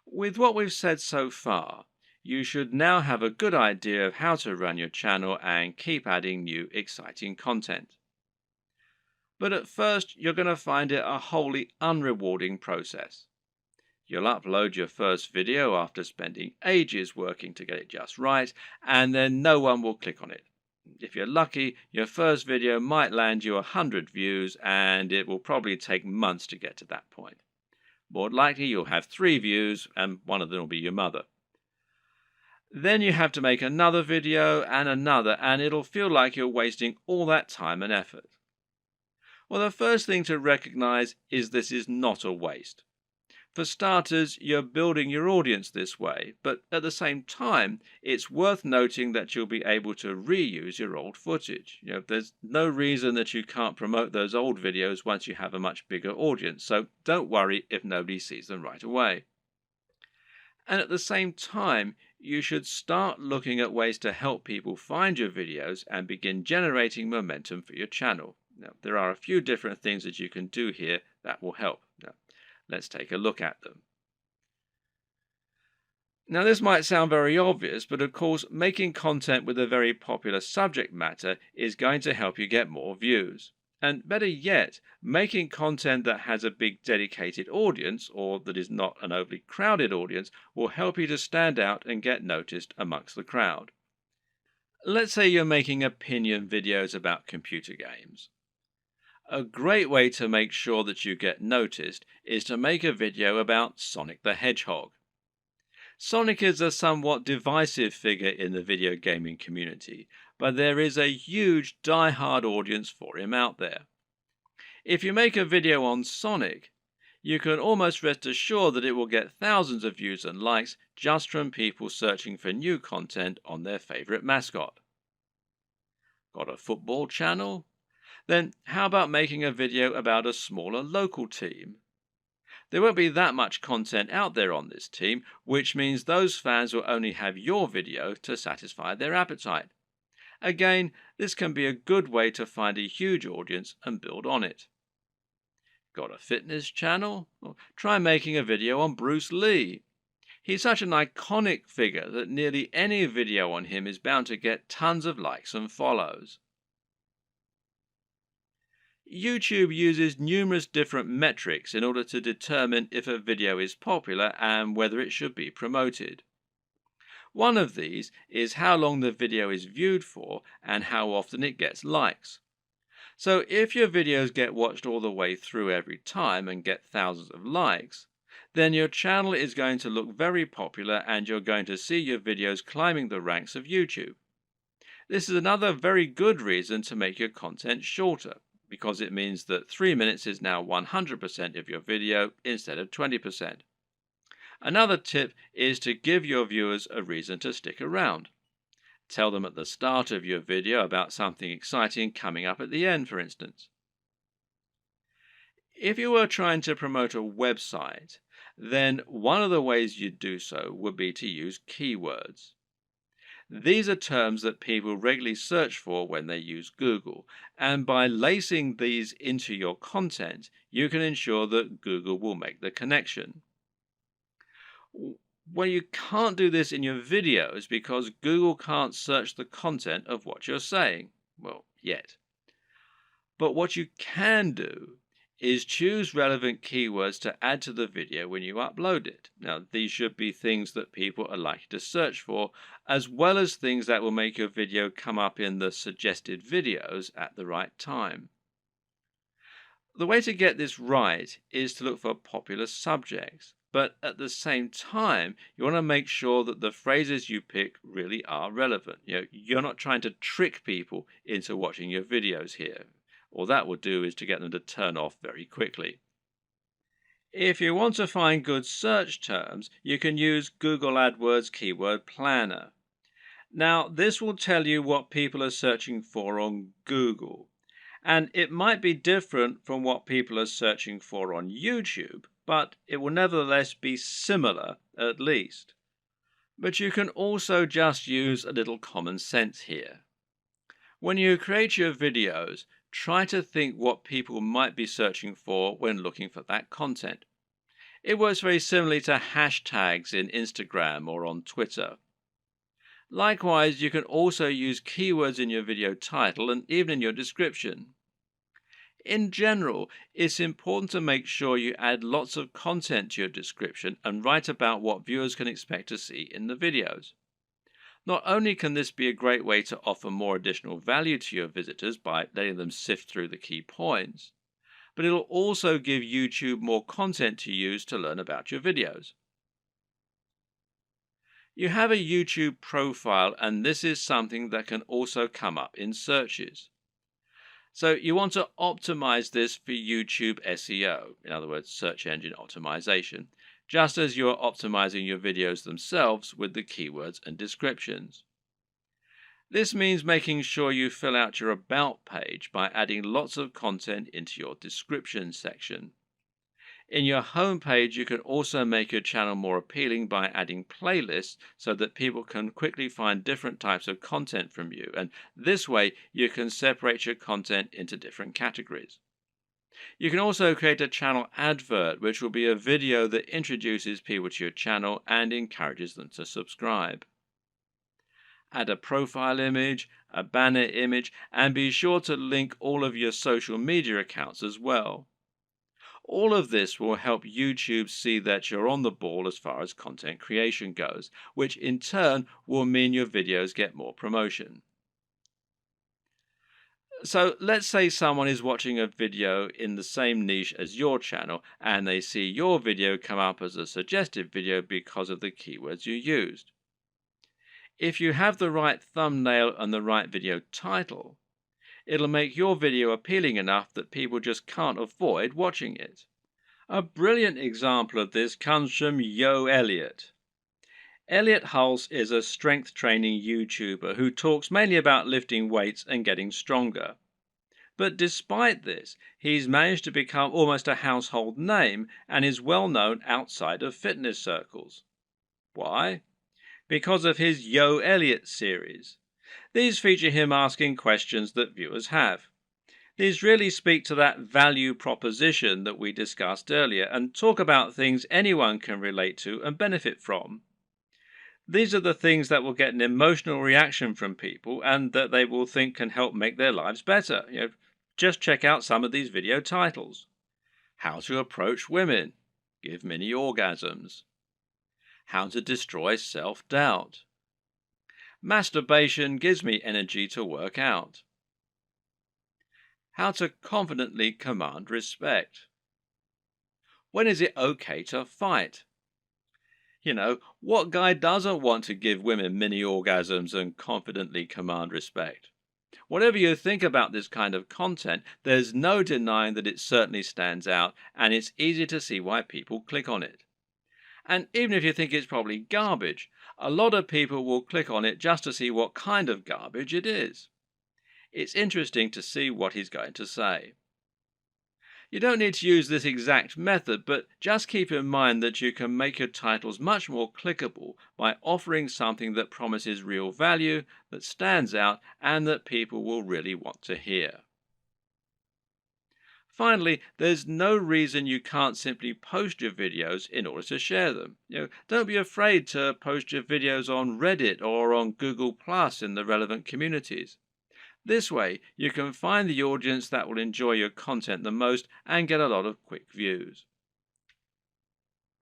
With what we've said so far, you should now have a good idea of how to run your channel and keep adding new exciting content. But at first, you're going to find it a wholly unrewarding process. You'll upload your first video after spending ages working to get it just right, and then no one will click on it. If you're lucky, your first video might land you 100 views, and it will probably take months to get to that point. More likely, you'll have 3 views, and one of them will be your mother. Then you have to make another video and another, and it'll feel like you're wasting all that time and effort. Well, the first thing to recognize is this is not a waste. For starters, you're building your audience this way, but at the same time, it's worth noting that you'll be able to reuse your old footage. There's no reason that you can't promote those old videos once you have a much bigger audience, so don't worry if nobody sees them right away. And at the same time, you should start looking at ways to help people find your videos and begin generating momentum for your channel. Now, there are a few different things that you can do here that will help. Now, let's take a look at them. Now, this might sound very obvious, but of course, making content with a very popular subject matter is going to help you get more views. And better yet, making content that has a big dedicated audience, or that is not an overly crowded audience, will help you to stand out and get noticed amongst the crowd. Let's say you're making opinion videos about computer games. A great way to make sure that you get noticed is to make a video about Sonic the Hedgehog. Sonic is a somewhat divisive figure in the video gaming community, but there is a huge die-hard audience for him out there. If you make a video on Sonic, you can almost rest assured that it will get thousands of views and likes just from people searching for new content on their favorite mascot. Got a football channel? Then how about making a video about a smaller local team? There won't be that much content out there on this team, which means those fans will only have your video to satisfy their appetite. Again, this can be a good way to find a huge audience and build on it. Got a fitness channel? Well, try making a video on Bruce Lee. He's such an iconic figure that nearly any video on him is bound to get tons of likes and follows. YouTube uses numerous different metrics in order to determine if a video is popular and whether it should be promoted. One of these is how long the video is viewed for and how often it gets likes. So if your videos get watched all the way through every time and get thousands of likes, then your channel is going to look very popular and you're going to see your videos climbing the ranks of YouTube. This is another very good reason to make your content shorter, because it means that 3 minutes is now 100% of your video instead of 20%. Another tip is to give your viewers a reason to stick around. Tell them at the start of your video about something exciting coming up at the end, for instance. If you were trying to promote a website, then one of the ways you'd do so would be to use keywords. These are terms that people regularly search for when they use Google, and by lacing these into your content, you can ensure that Google will make the connection. Well, you can't do this in your videos because Google can't search the content of what you're saying. Well, yet. But what you can do is choose relevant keywords to add to the video when you upload it. Now, these should be things that people are likely to search for, as well as things that will make your video come up in the suggested videos at the right time. The way to get this right is to look for popular subjects, but at the same time, you want to make sure that the phrases you pick really are relevant. You're not trying to trick people into watching your videos here. All that will do is to get them to turn off very quickly. If you want to find good search terms, you can use Google AdWords Keyword Planner. Now, this will tell you what people are searching for on Google, and it might be different from what people are searching for on YouTube, but it will nevertheless be similar at least. But you can also just use a little common sense here. When you create your videos, try to think what people might be searching for when looking for that content. It works very similarly to hashtags in Instagram or on Twitter. Likewise, you can also use keywords in your video title and even in your description. In general, it's important to make sure you add lots of content to your description and write about what viewers can expect to see in the videos. Not only can this be a great way to offer more additional value to your visitors by letting them sift through the key points, but it'll also give YouTube more content to use to learn about your videos. You have a YouTube profile, and this is something that can also come up in searches. So you want to optimize this for YouTube SEO, in other words, search engine optimization, just as you're optimizing your videos themselves with the keywords and descriptions. This means making sure you fill out your About page by adding lots of content into your description section. In your home page, you can also make your channel more appealing by adding playlists so that people can quickly find different types of content from you, and this way you can separate your content into different categories. You can also create a channel advert, which will be a video that introduces people to your channel and encourages them to subscribe. Add a profile image, a banner image, and be sure to link all of your social media accounts as well. All of this will help YouTube see that you're on the ball as far as content creation goes, which in turn will mean your videos get more promotion. So let's say someone is watching a video in the same niche as your channel and they see your video come up as a suggested video because of the keywords you used. If you have the right thumbnail and the right video title, it'll make your video appealing enough that people just can't avoid watching it. A brilliant example of this comes from Yo Elliott. Elliott Hulse is a strength training YouTuber who talks mainly about lifting weights and getting stronger. But despite this, he's managed to become almost a household name and is well known outside of fitness circles. Why? Because of his Yo Elliott series. These feature him asking questions that viewers have. These really speak to that value proposition that we discussed earlier and talk about things anyone can relate to and benefit from. These are the things that will get an emotional reaction from people and that they will think can help make their lives better. Just check out some of these video titles. How to approach women. Give mini orgasms. How to destroy self-doubt. Masturbation gives me energy to work out. How to confidently command respect. When is it okay to fight? What guy doesn't want to give women mini orgasms and confidently command respect? Whatever you think about this kind of content, there's no denying that it certainly stands out, and it's easy to see why people click on it. And even if you think it's probably garbage, a lot of people will click on it just to see what kind of garbage it is. It's interesting to see what he's going to say. You don't need to use this exact method, but just keep in mind that you can make your titles much more clickable by offering something that promises real value, that stands out, and that people will really want to hear. Finally, there's no reason you can't simply post your videos in order to share them. Don't be afraid to post your videos on Reddit or on Google Plus in the relevant communities. This way, you can find the audience that will enjoy your content the most and get a lot of quick views.